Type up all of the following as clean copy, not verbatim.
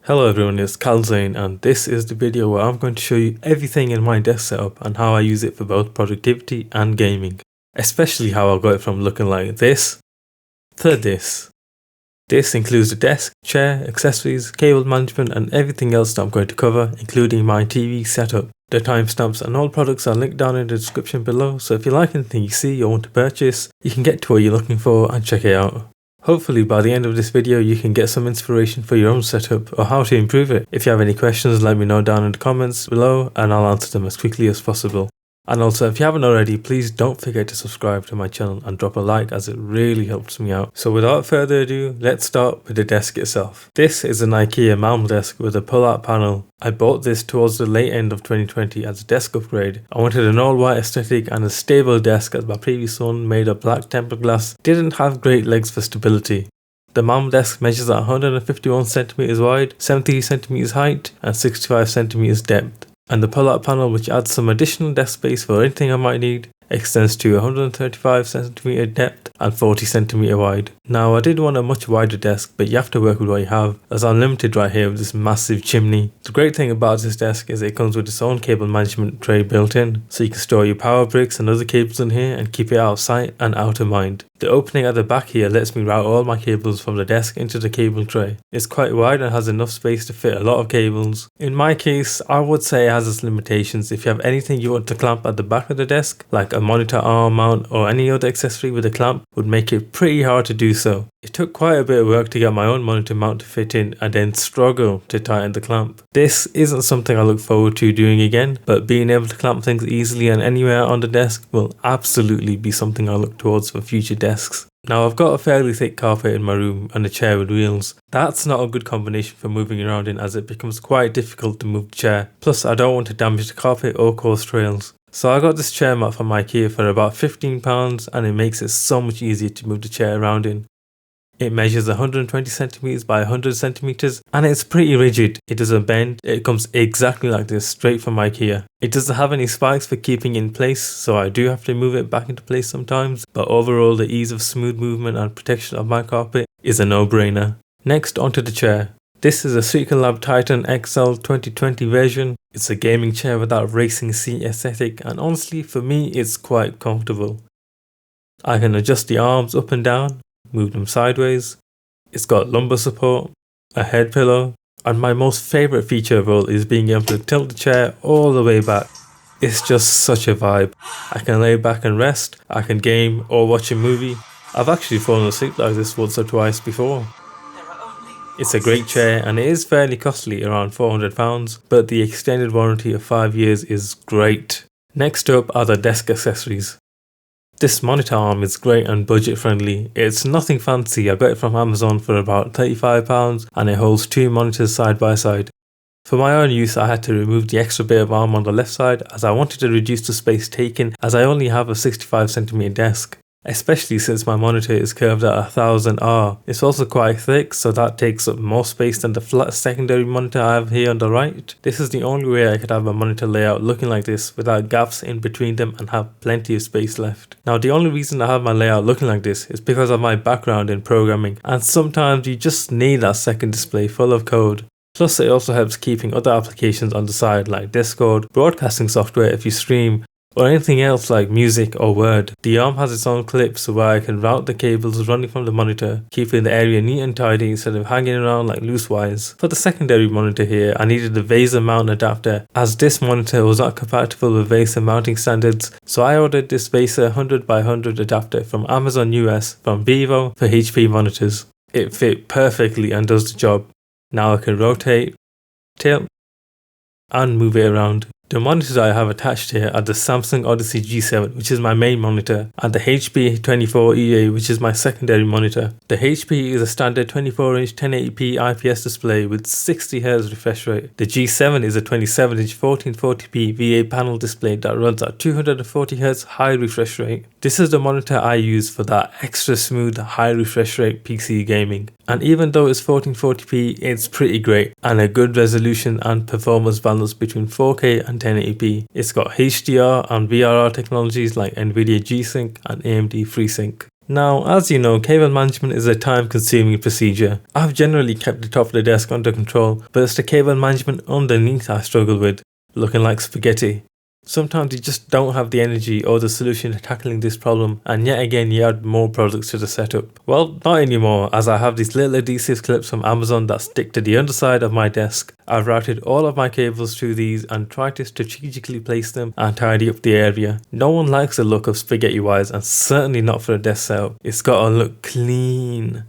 Hello everyone, it's KhalZain and this is the video where I'm going to show you everything in my desk setup and how I use it for both productivity and gaming. Especially how I got it from looking like this to this. This includes the desk, chair, accessories, cable management and everything else that I'm going to cover, including my TV setup. The timestamps and all products are linked down in the description below, so if you like anything you see or want to purchase, you can get to what you're looking for and check it out. Hopefully by the end of this video you can get some inspiration for your own setup or how to improve it. If you have any questions, let me know down in the comments below and I'll answer them as quickly as possible. And also, if you haven't already, please don't forget to subscribe to my channel and drop a like as it really helps me out. So without further ado, let's start with the desk itself. This is an IKEA MALM desk with a pull-out panel. I bought this towards the late end of 2020 as a desk upgrade. I wanted an all-white aesthetic and a stable desk as my previous one, made of black tempered glass, didn't have great legs for stability. The MALM desk measures at 151cm wide, 73cm height and 65cm depth. And the pull-out panel, which adds some additional desk space for anything I might need, extends to 135cm depth and 40cm wide. Now I did want a much wider desk, but you have to work with what you have, as I'm limited right here with this massive chimney. The great thing about this desk is it comes with its own cable management tray built in, so you can store your power bricks and other cables in here and keep it out of sight and out of mind. The opening at the back here lets me route all my cables from the desk into the cable tray. It's quite wide and has enough space to fit a lot of cables. In my case, I would say it has its limitations. If you have anything you want to clamp at the back of the desk, like a monitor arm mount or any other accessory with a clamp, would make it pretty hard to do so. It took quite a bit of work to get my own monitor mount to fit in and then struggle to tighten the clamp. This isn't something I look forward to doing again, but being able to clamp things easily and anywhere on the desk will absolutely be something I look towards for future desks. Now I've got a fairly thick carpet in my room and a chair with wheels. That's not a good combination for moving around in, as it becomes quite difficult to move the chair. Plus I don't want to damage the carpet or cause trails. So I got this chair mat from IKEA for about £15 and it makes it so much easier to move the chair around in. It measures 120cm by 100cm and it's pretty rigid. It doesn't bend, it comes exactly like this, straight from IKEA. It doesn't have any spikes for keeping in place, so I do have to move it back into place sometimes, but overall the ease of smooth movement and protection of my carpet is a no-brainer. Next, onto the chair. This is a SECRETLAB Titan XL 2020 version. It's a gaming chair with that racing seat aesthetic and honestly for me it's quite comfortable. I can adjust the arms up and down, move them sideways. It's got lumbar support, a head pillow, and my most favourite feature of all is being able to tilt the chair all the way back. It's just such a vibe. I can lay back and rest, I can game or watch a movie. I've actually fallen asleep like this once or twice before. It's a great chair and it is fairly costly, around £400, but the extended warranty of 5 years is great. Next up are the desk accessories. This monitor arm is great and budget friendly. It's nothing fancy. I got it from Amazon for about £35 and it holds 2 monitors side by side. For my own use I had to remove the extra bit of arm on the left side as I wanted to reduce the space taken, as I only have a 65cm desk. Especially since my monitor is curved at 1000R. It's also quite thick, so that takes up more space than the flat secondary monitor I have here on the right. This is the only way I could have a monitor layout looking like this without gaps in between them and have plenty of space left. Now the only reason I have my layout looking like this is because of my background in programming, and sometimes you just need that second display full of code. Plus it also helps keeping other applications on the side like Discord, broadcasting software if you stream, or anything else like music or Word. The arm has its own clip so where I can route the cables running from the monitor, keeping the area neat and tidy instead of hanging around like loose wires. For the secondary monitor here, I needed the VESA mount adapter, as this monitor was not compatible with VESA mounting standards, so I ordered this VESA 100x100 adapter from Amazon US from Vivo for HP monitors. It fit perfectly and does the job. Now I can rotate, tilt, and move it around. The monitors I have attached here are the Samsung Odyssey G7, which is my main monitor, and the HP 24EA, which is my secondary monitor. The HP is a standard 24-inch 1080p IPS display with 60Hz refresh rate. The G7 is a 27-inch 1440p VA panel display that runs at 240Hz high refresh rate. This is the monitor I use for that extra smooth high refresh rate PC gaming. And even though it's 1440p, it's pretty great and a good resolution and performance balance between 4K and 1080p. It's got HDR and VRR technologies like NVIDIA G-Sync and AMD FreeSync. Now, as you know, cable management is a time-consuming procedure. I've generally kept the top of the desk under control, but it's the cable management underneath I struggle with, looking like spaghetti. Sometimes you just don't have the energy or the solution to tackling this problem, and yet again you add more products to the setup. Well, not anymore, as I have these little adhesive clips from Amazon that stick to the underside of my desk. I've routed all of my cables through these and tried to strategically place them and tidy up the area. No one likes the look of spaghetti wires, and certainly not for a desk setup. It's gotta look clean.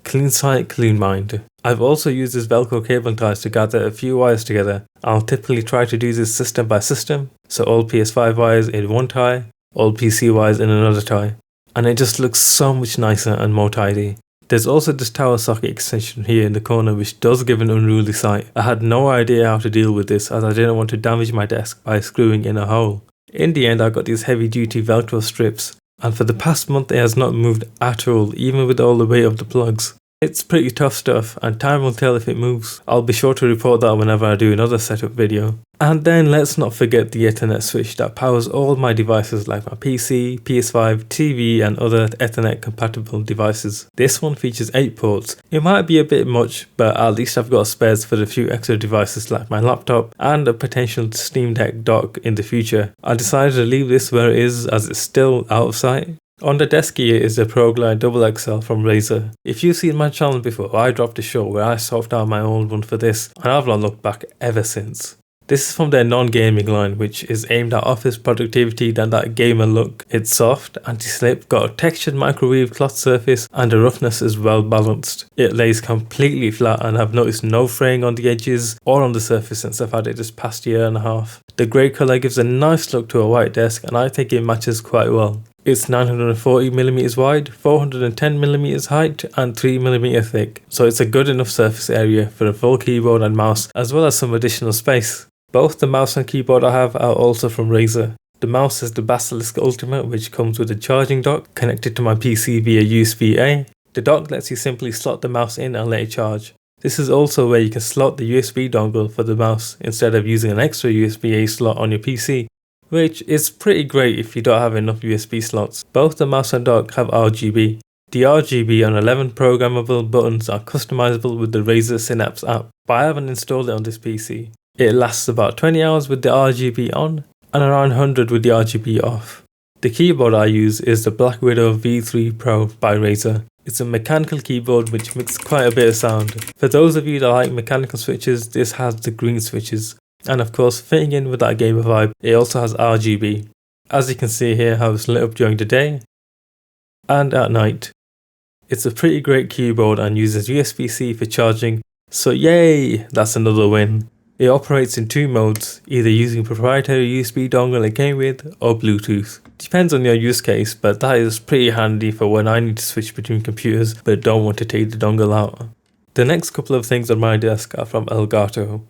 Clean sight, clean mind. I've also used this Velcro cabling ties to gather a few wires together. I'll typically try to do this system by system, so all PS5 wires in one tie, all PC wires in another tie, and it just looks so much nicer and more tidy. There's also this tower socket extension here in the corner which does give an unruly sight. I had no idea how to deal with this as I didn't want to damage my desk by screwing in a hole. In the end I got these heavy duty Velcro strips, and for the past month it has not moved at all, even with all the weight of the plugs. It's pretty tough stuff, and time will tell if it moves. I'll be sure to report that whenever I do another setup video. And then let's not forget the Ethernet switch that powers all my devices like my PC, PS5, TV and other Ethernet compatible devices. This one features 8 ports. It might be a bit much, but at least I've got spares for a few extra devices like my laptop and a potential Steam Deck dock in the future. I decided to leave this where it is as it's still out of sight. On the desk here is the PROGLIDE XXL from RAZER. If you've seen my channel before, I dropped a show where I swapped out my old one for this, and I've not looked back ever since. This is from their non-gaming line, which is aimed at office productivity than that gamer look. It's soft, anti-slip, got a textured microwave cloth surface, and the roughness is well balanced. It lays completely flat, and I've noticed no fraying on the edges or on the surface since I've had it this past year and a half. The grey colour gives a nice look to a white desk, and I think it matches quite well. It's 940mm wide, 410mm height and 3mm thick, so it's a good enough surface area for a full keyboard and mouse as well as some additional space. Both the mouse and keyboard I have are also from RAZER. The mouse is the BASILISK Ultimate, which comes with a charging dock connected to my PC via USB-A. The dock lets you simply slot the mouse in and let it charge. This is also where you can slot the USB dongle for the mouse instead of using an extra USB-A slot on your PC, which is pretty great if you don't have enough USB slots. Both the mouse and dock have RGB. The RGB and 11 programmable buttons are customizable with the RAZER Synapse app, but I haven't installed it on this PC. It lasts about 20 hours with the RGB on and around 100 with the RGB off. The keyboard I use is the BLACKWIDOW V3 Pro by RAZER. It's a mechanical keyboard which makes quite a bit of sound. For those of you that like mechanical switches, this has the green switches. And of course, fitting in with that gamer vibe, it also has RGB. As you can see here how it's lit up during the day and at night. It's a pretty great keyboard and uses USB-C for charging, so yay, that's another win. It operates in 2 modes, either using proprietary USB dongle it came with or Bluetooth. Depends on your use case, but that is pretty handy for when I need to switch between computers but don't want to take the dongle out. The next couple of things on my desk are from Elgato.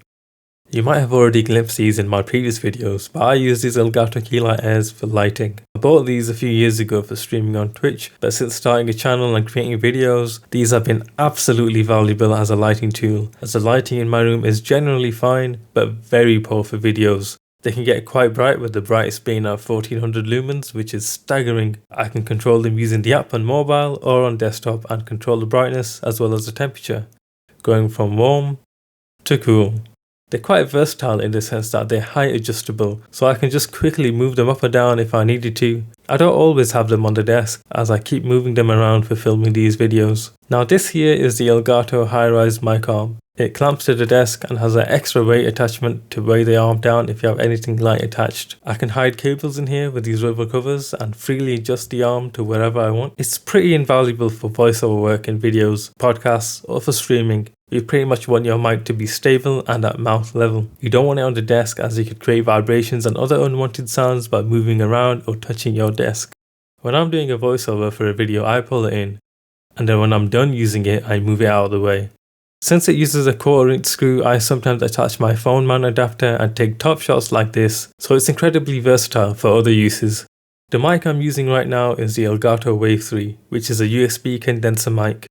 You might have already glimpsed these in my previous videos, but I use these Elgato KEYLIGHT Airs for lighting. I bought these a few years ago for streaming on Twitch, but since starting a channel and creating videos, these have been absolutely valuable as a lighting tool, as the lighting in my room is generally fine, but very poor for videos. They can get quite bright with the brightest being at 1400 lumens, which is staggering. I can control them using the app on mobile or on desktop and control the brightness as well as the temperature, going from warm to cool. They're quite versatile in the sense that they're height adjustable, so I can just quickly move them up or down if I needed to. I don't always have them on the desk, as I keep moving them around for filming these videos. Now this here is the Elgato HIGHRISE mic arm. It clamps to the desk and has an extra weight attachment to weigh the arm down if you have anything light attached. I can hide cables in here with these rubber covers and freely adjust the arm to wherever I want. It's pretty invaluable for voiceover work in videos, podcasts or for streaming. You pretty much want your mic to be stable and at mouth level. You don't want it on the desk as it could create vibrations and other unwanted sounds by moving around or touching your desk. When I'm doing a voiceover for a video, I pull it in, and then when I'm done using it, I move it out of the way. Since it uses a 1/4" screw, I sometimes attach my phone mount adapter and take top shots like this, so it's incredibly versatile for other uses. The mic I'm using right now is the Elgato Wave 3, which is a USB condenser mic.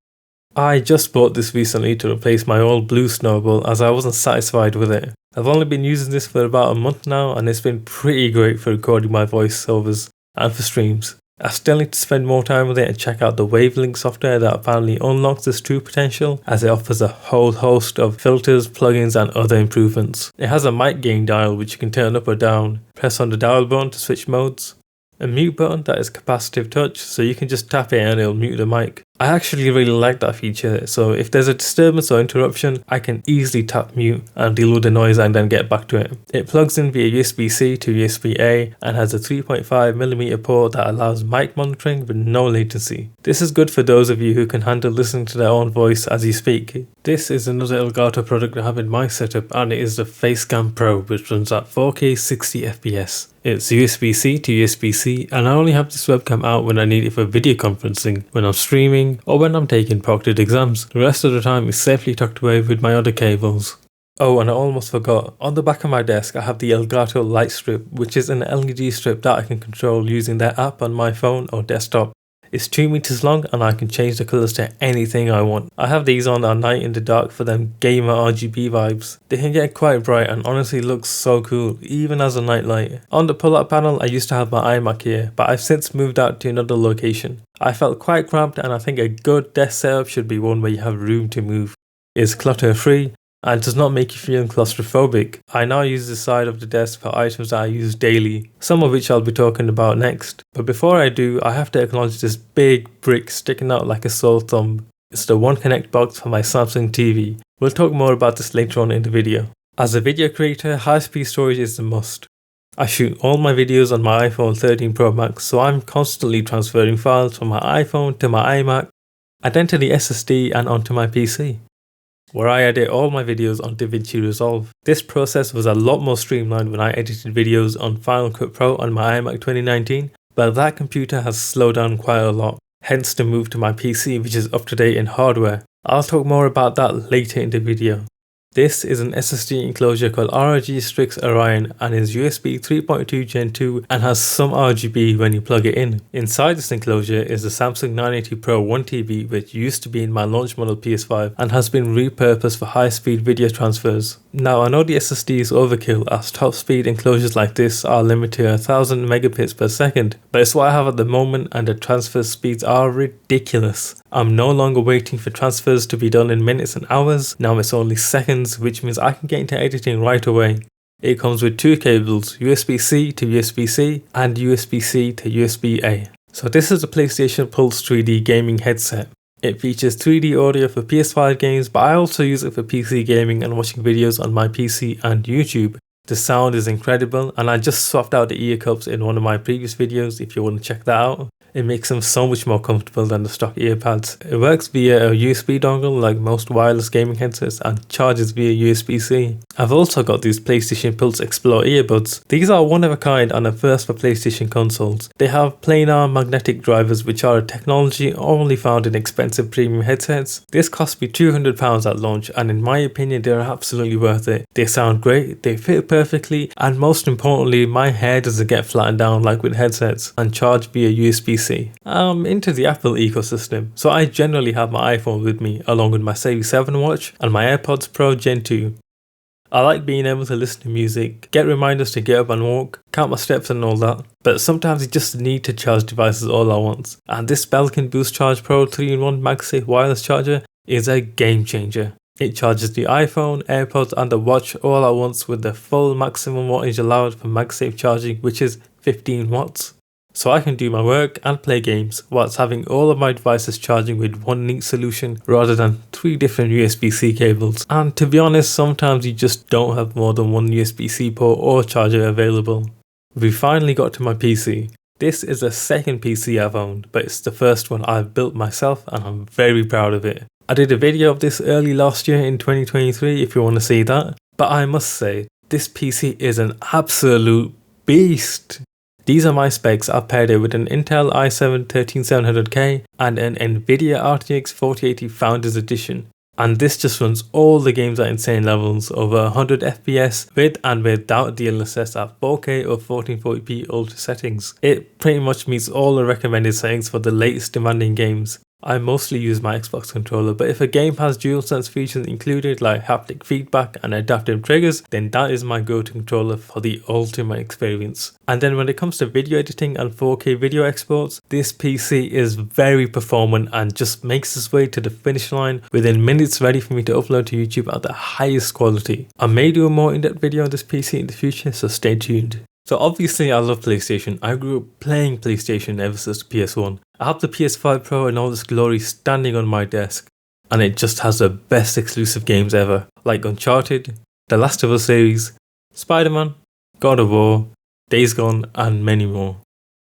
I just bought this recently to replace my old Blue Snowball as I wasn't satisfied with it. I've only been using this for about a month now and it's been pretty great for recording my voiceovers and for streams. I still need to spend more time with it and check out the wavelength software that apparently unlocks its true potential, as it offers a whole host of filters, plugins and other improvements. It has a mic gain dial which you can turn up or down, press on the dial button to switch modes, a mute button that is capacitive touch so you can just tap it and it'll mute the mic. I actually really like that feature, so if there's a disturbance or interruption, I can easily tap mute and deal with the noise and then get back to it. It plugs in via USB-C to USB-A and has a 3.5mm port that allows mic monitoring with no latency. This is good for those of you who can handle listening to their own voice as you speak. This is another Elgato product I have in my setup, and it is the FACECAM Pro, which runs at 4K 60fps. It's USB-C to USB-C, and I only have this webcam out when I need it for video conferencing, when I'm streaming, or when I'm taking proctored exams. The rest of the time is safely tucked away with my other cables. Oh, and I almost forgot, on the back of my desk I have the Elgato light strip, which is an LED strip that I can control using their app on my phone or desktop. It's 2 meters long and I can change the colours to anything I want. I have these on at night in the dark for them gamer RGB vibes. They can get quite bright and honestly look so cool, even as a night light. On the pull-out panel I used to have my iMac here, but I've since moved out to another location. I felt quite cramped and I think a good desk setup should be one where you have room to move. It's clutter free and does not make you feel claustrophobic. I now use the side of the desk for items that I use daily, some of which I'll be talking about next. But before I do, I have to acknowledge this big brick sticking out like a sore thumb. It's the One Connect box for my Samsung TV. We'll talk more about this later on in the video. As a video creator, high-speed storage is a must. I shoot all my videos on my iPhone 13 Pro Max, so I'm constantly transferring files from my iPhone to my iMac, and then to the SSD and onto my PC, where I edit all my videos on DaVinci Resolve. This process was a lot more streamlined when I edited videos on Final Cut Pro on my iMac 2019, but that computer has slowed down quite a lot, hence the move to my PC, which is up to date in hardware. I'll talk more about that later in the video. This is an SSD enclosure called ROG STRIX ARION and is USB 3.2 Gen 2 and has some RGB when you plug it in. Inside this enclosure is the Samsung 980 Pro 1TB, which used to be in my launch model PS5 and has been repurposed for high-speed video transfers. Now I know the SSD is overkill, as top speed enclosures like this are limited to 1000 megabits per second, but it's what I have at the moment and the transfer speeds are ridiculous. I'm no longer waiting for transfers to be done in minutes and hours, now it's only seconds, which means I can get into editing right away. It comes with two cables, USB-C to USB-C and USB-C to USB-A. So this is the PlayStation Pulse 3D gaming headset. It features 3D audio for PS5 games, but I also use it for PC gaming and watching videos on my PC and YouTube. The sound is incredible, and I just swapped out the ear cups in one of my previous videos if you want to check that out. It makes them so much more comfortable than the stock earpads. It works via a USB dongle like most wireless gaming headsets and charges via USB-C. I've also got these PlayStation Pulse Explore earbuds. These are one of a kind and a first for PlayStation consoles. They have planar magnetic drivers, which are a technology only found in expensive premium headsets. This cost me £200 at launch, and in my opinion they're absolutely worth it. They sound great, they fit perfectly, and most importantly my hair doesn't get flattened down like with headsets, and charge via USB-C. I'm into the Apple ecosystem, so I generally have my iPhone with me along with my Series 7 watch and my AirPods Pro Gen 2. I like being able to listen to music, get reminders to get up and walk, count my steps and all that, but sometimes you just need to charge devices all at once, and this BLKIN Boost Charge Pro 3-in-1 MagSafe wireless charger is a game changer. It charges the iPhone, AirPods and the watch all at once with the full maximum wattage allowed for MagSafe charging, which is 15 watts. So I can do my work and play games whilst having all of my devices charging with one neat solution rather than 3 different USB-C cables. And to be honest, sometimes you just don't have more than one USB-C port or charger available. We finally got to my PC. This is the second PC I've owned, but it's the first one I've built myself and I'm very proud of it. I did a video of this early last year in 2023 if you want to see that, but I must say, this PC is an absolute beast. These are my specs. I've paired it with an Intel i7 13700K and an Nvidia RTX 4080 Founders Edition. And this just runs all the games at insane levels, over 100 FPS with and without DLSS at 4K or 1440p ultra settings. It pretty much meets all the recommended settings for the latest demanding games. I mostly use my Xbox controller, but if a game has DualSense features included like haptic feedback and adaptive triggers, then that is my go-to controller for the ultimate experience. And then when it comes to video editing and 4K video exports, this PC is very performant and just makes its way to the finish line within minutes, ready for me to upload to YouTube at the highest quality. I may do a more in-depth video on this PC in the future, so stay tuned. So obviously I love PlayStation. I grew up playing PlayStation ever since the PS1. I have the PS5 Pro in all its glory standing on my desk, and it just has the best exclusive games ever, like Uncharted, The Last of Us series, Spider-Man, God of War, Days Gone, and many more.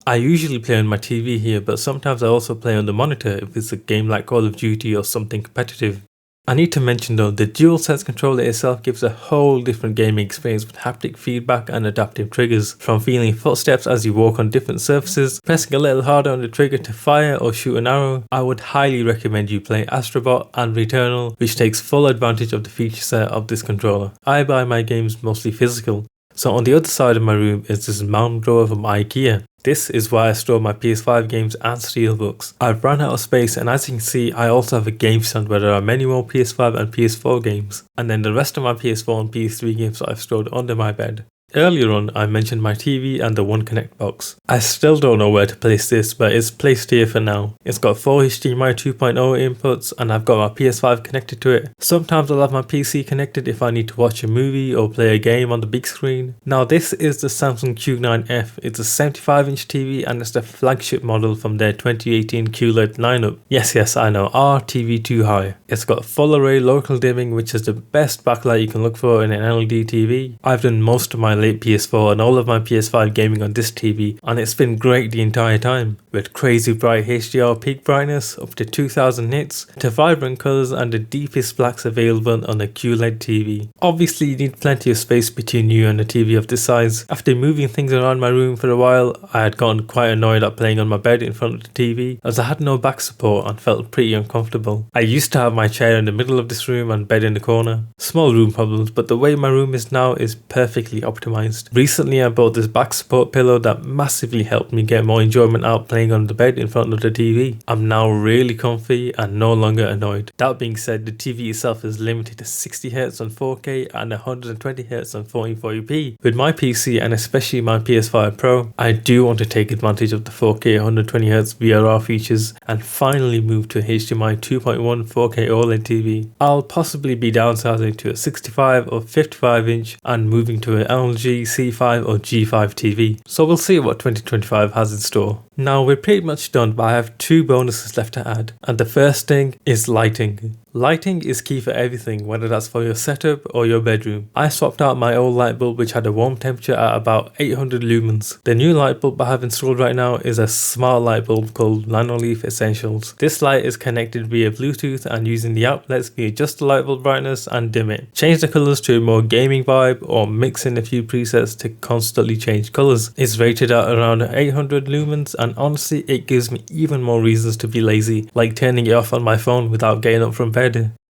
I usually play on my TV here, but sometimes I also play on the monitor if it's a game like Call of Duty or something competitive. I need to mention though, the DualSense controller itself gives a whole different gaming experience with haptic feedback and adaptive triggers. From feeling footsteps as you walk on different surfaces, pressing a little harder on the trigger to fire or shoot an arrow, I would highly recommend you play Astrobot and Returnal, which takes full advantage of the feature set of this controller. I buy my games mostly physical. So on the other side of my room is this MALM drawer from IKEA. This is where I store my PS5 games and steelbooks. I've run out of space, and as you can see, I also have a game stand where there are many more PS5 and PS4 games, and then the rest of my PS4 and PS3 games that I've stored under my bed. Earlier on, I mentioned my TV and the One Connect box. I still don't know where to place this, but it's placed here for now. It's got 4 HDMI 2.0 inputs, and I've got my PS5 connected to it. Sometimes I'll have my PC connected if I need to watch a movie or play a game on the big screen. Now this is the Samsung Q9F. It's a 75-inch TV and it's the flagship model from their 2018 QLED lineup. Yes, I know, our TV too high. It's got full array local dimming, which is the best backlight you can look for in an LED TV. I've done most of my late PS4 and all of my PS5 gaming on this TV, and it's been great the entire time, with crazy bright HDR peak brightness up to 2000 nits, to vibrant colours and the deepest blacks available on a QLED TV. Obviously you need plenty of space between you and a TV of this size. After moving things around my room for a while, I had gotten quite annoyed at playing on my bed in front of the TV, as I had no back support and felt pretty uncomfortable. I used to have my chair in the middle of this room and bed in the corner. Small room problems, but the way my room is now is perfectly optimized. Recently I bought this back support pillow that massively helped me get more enjoyment out playing on the bed in front of the TV. I'm now really comfy and no longer annoyed. That being said, the TV itself is limited to 60Hz on 4K and 120Hz on 1440p. With my PC and especially my PS5 Pro, I do want to take advantage of the 4K 120Hz VRR features and finally move to a HDMI 2.1 4K OLED TV. I'll possibly be downsizing to a 65 or 55 inch and moving to an LG C5 or G5 TV. So we'll see what 2025 has in store. Now we're pretty much done, but I have 2 bonuses left to add, and the first thing is lighting. Lighting is key for everything, whether that's for your setup or your bedroom. I swapped out my old light bulb, which had a warm temperature at about 800 lumens. The new light bulb I have installed right now is a smart light bulb called NANOLEAF Essentials. This light is connected via Bluetooth, and using the app lets me adjust the light bulb brightness and dim it, change the colours to a more gaming vibe, or mix in a few presets to constantly change colours. It's rated at around 800 lumens, and honestly it gives me even more reasons to be lazy, like turning it off on my phone without getting up from bed.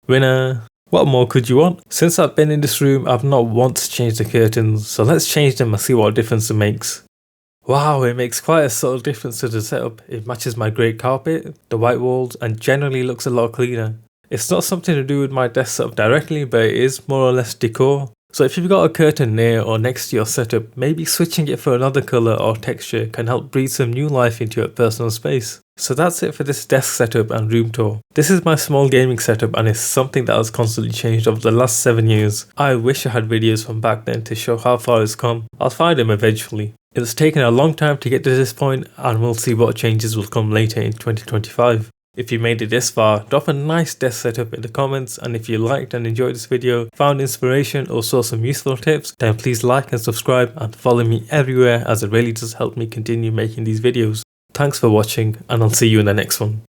Winner! What more could you want? Since I've been in this room, I've not once changed the curtains, so let's change them and see what difference it makes. Wow, it makes quite a subtle difference to the setup. It matches my grey carpet, the white walls, and generally looks a lot cleaner. It's not something to do with my desk setup directly, but it is more or less decor. So if you've got a curtain near or next to your setup, maybe switching it for another colour or texture can help breathe some new life into your personal space. So that's it for this desk setup and room tour. This is my small gaming setup, and it's something that has constantly changed over the last 7 years. I wish I had videos from back then to show how far it's come. I'll find them eventually. It's taken a long time to get to this point, and we'll see what changes will come later in 2025. If you made it this far, drop a nice desk setup in the comments, and if you liked and enjoyed this video, found inspiration or saw some useful tips, then please like and subscribe and follow me everywhere, as it really does help me continue making these videos. Thanks for watching, and I'll see you in the next one.